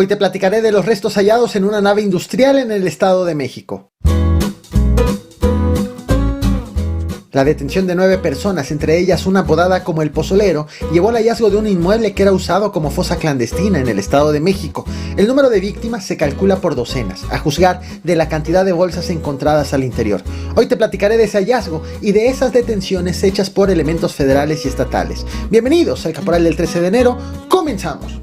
Hoy te platicaré de los restos hallados en una nave industrial en el Estado de México. La detención de 9 personas, entre ellas una apodada como el Pozolero, llevó al hallazgo de un inmueble que era usado como fosa clandestina en el Estado de México. El número de víctimas se calcula por docenas, a juzgar de la cantidad de bolsas encontradas al interior. Hoy te platicaré de ese hallazgo y de esas detenciones hechas por elementos federales y estatales. Bienvenidos al Caporal del 13 de enero, comenzamos.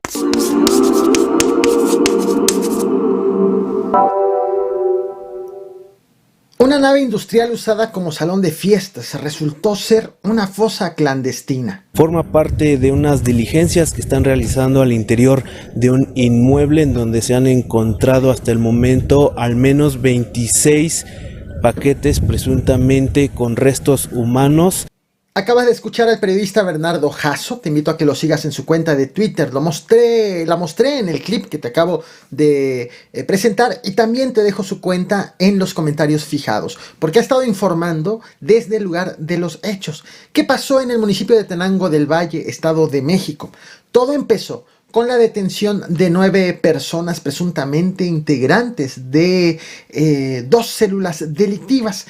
Una nave industrial usada como salón de fiestas resultó ser una fosa clandestina. Forma parte de unas diligencias que están realizando al interior de un inmueble en donde se han encontrado hasta el momento al menos 26 paquetes presuntamente con restos humanos. Acabas de escuchar al periodista Bernardo Jasso, te invito a que lo sigas en su cuenta de Twitter, la mostré en el clip que te acabo de presentar y también te dejo su cuenta en los comentarios fijados, porque ha estado informando desde el lugar de los hechos. ¿Qué pasó en el municipio de Tenango del Valle, Estado de México? Todo empezó con la detención de 9 personas presuntamente integrantes de 2 células delictivas,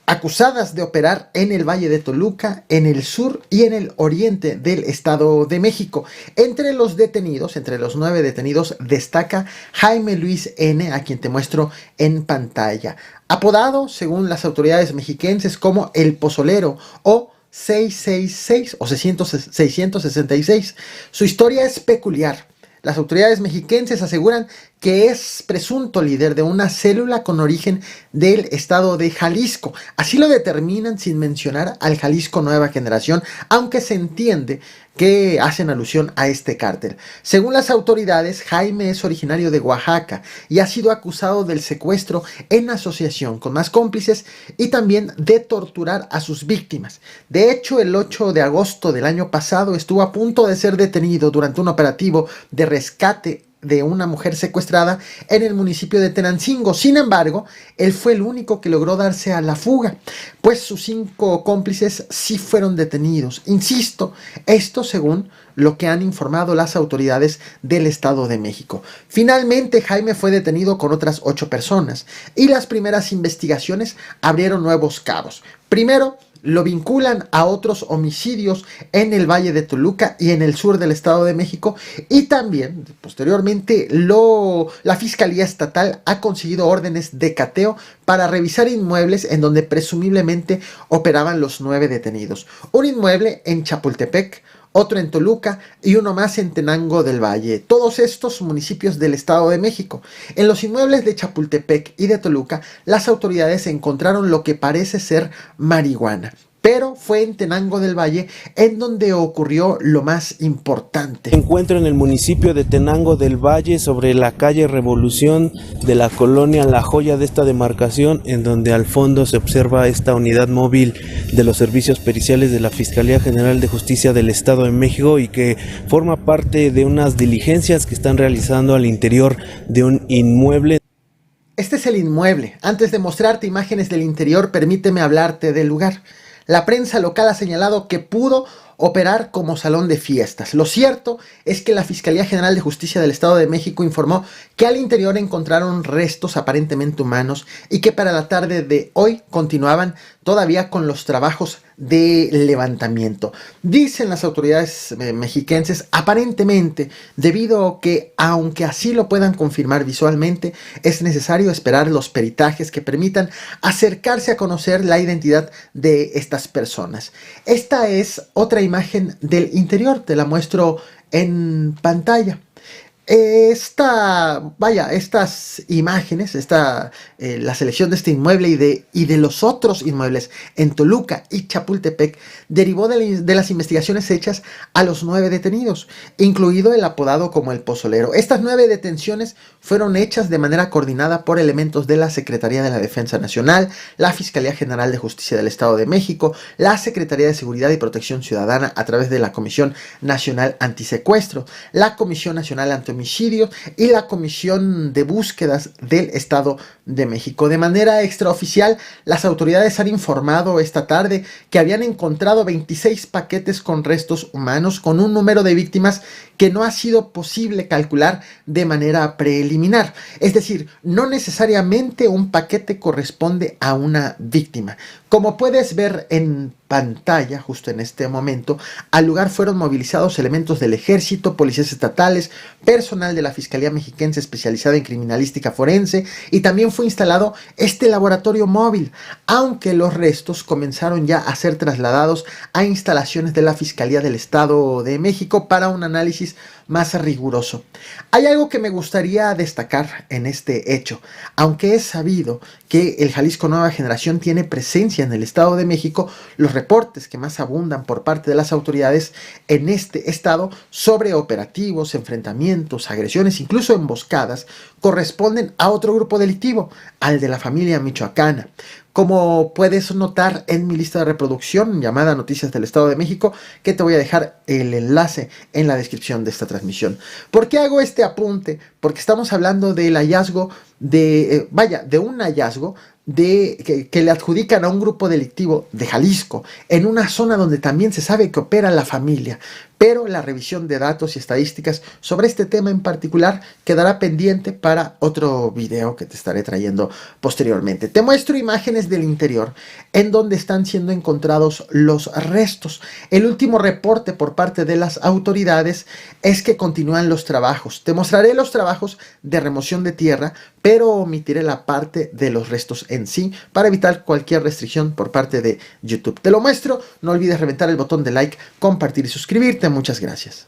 acusadas de operar en el Valle de Toluca, en el sur y en el oriente del Estado de México. Entre los 9 detenidos, destaca Jaime Luis N., a quien te muestro en pantalla, apodado, según las autoridades mexiquenses, como el Pozolero o 666 o 666. Su historia es peculiar. Las autoridades mexiquenses aseguran que es presunto líder de una célula con origen del estado de Jalisco. Así lo determinan sin mencionar al Jalisco Nueva Generación, aunque se entiende que hacen alusión a este cártel. Según las autoridades, Jaime es originario de Oaxaca y ha sido acusado del secuestro en asociación con más cómplices y también de torturar a sus víctimas. De hecho, el 8 de agosto del año pasado estuvo a punto de ser detenido durante un operativo de rescate de una mujer secuestrada en el municipio de Tenancingo. Sin embargo, él fue el único que logró darse a la fuga, pues sus 5 cómplices sí fueron detenidos. Insisto, esto según lo que han informado las autoridades del Estado de México. Finalmente, Jaime fue detenido con otras 8 personas y las primeras investigaciones abrieron nuevos cabos. Primero, lo vinculan a otros homicidios en el Valle de Toluca y en el sur del Estado de México, y también posteriormente la Fiscalía Estatal ha conseguido órdenes de cateo para revisar inmuebles en donde presumiblemente operaban los 9 detenidos. Un inmueble en Chapultepec, otro en Toluca y uno más en Tenango del Valle, todos estos municipios del Estado de México. En los inmuebles de Chapultepec y de Toluca, las autoridades encontraron lo que parece ser marihuana, pero fue en Tenango del Valle en donde ocurrió lo más importante. Se encuentra en el municipio de Tenango del Valle, sobre la calle Revolución de la colonia La Joya de esta demarcación, en donde al fondo se observa esta unidad móvil de los servicios periciales de la Fiscalía General de Justicia del Estado de México y que forma parte de unas diligencias que están realizando al interior de un inmueble. Este es el inmueble. Antes de mostrarte imágenes del interior, permíteme hablarte del lugar. La prensa local ha señalado que pudo operar como salón de fiestas. Lo cierto es que la Fiscalía General de Justicia del Estado de México informó que al interior encontraron restos aparentemente humanos y que para la tarde de hoy continuaban todavía con los trabajos de levantamiento. Dicen las autoridades mexiquenses, aparentemente, debido a que, aunque así lo puedan confirmar visualmente, es necesario esperar los peritajes que permitan acercarse a conocer la identidad de estas personas. Esta es otra imagen del interior, te la muestro en pantalla. Estas imágenes, la selección de este inmueble y de los otros inmuebles en Toluca y Chapultepec derivó de las investigaciones hechas a los 9 detenidos, incluido el apodado como el Pozolero. Estas 9 detenciones fueron hechas de manera coordinada por elementos de la Secretaría de la Defensa Nacional, la Fiscalía General de Justicia del Estado de México, la Secretaría de Seguridad y Protección Ciudadana a través de la Comisión Nacional Antisecuestro, la Comisión Nacional Antihomicidio Homicidios y la Comisión de Búsquedas del Estado de México. De manera extraoficial, las autoridades han informado esta tarde que habían encontrado 26 paquetes con restos humanos, con un número de víctimas que no ha sido posible calcular de manera preliminar. Es decir, no necesariamente un paquete corresponde a una víctima. Como puedes ver en pantalla, justo en este momento, al lugar fueron movilizados elementos del Ejército, policías estatales, personal de la Fiscalía Mexiquense especializada en criminalística forense, y también fue instalado este laboratorio móvil, aunque los restos comenzaron ya a ser trasladados a instalaciones de la Fiscalía del Estado de México para un análisis más riguroso. Hay algo que me gustaría destacar en este hecho. Aunque es sabido que el Jalisco Nueva Generación tiene presencia en el Estado de México, los reportes que más abundan por parte de las autoridades en este estado sobre operativos, enfrentamientos, agresiones, incluso emboscadas, corresponden a otro grupo delictivo, al de la familia michoacana. Como puedes notar en mi lista de reproducción llamada Noticias del Estado de México, que te voy a dejar el enlace en la descripción de esta transmisión. ¿Por qué hago este apunte? Porque estamos hablando del hallazgo de un hallazgo que le adjudican a un grupo delictivo de Jalisco, en una zona donde también se sabe que opera la familia, pero la revisión de datos y estadísticas sobre este tema en particular quedará pendiente para otro video que te estaré trayendo posteriormente. Te muestro imágenes del interior en donde están siendo encontrados los restos. El último reporte por parte de las autoridades es que continúan los trabajos. Te mostraré los trabajos de remoción de tierra, pero omitiré la parte de los restos en sí para evitar cualquier restricción por parte de YouTube. Te lo muestro, no olvides reventar el botón de like, compartir y suscribirte. Muchas gracias.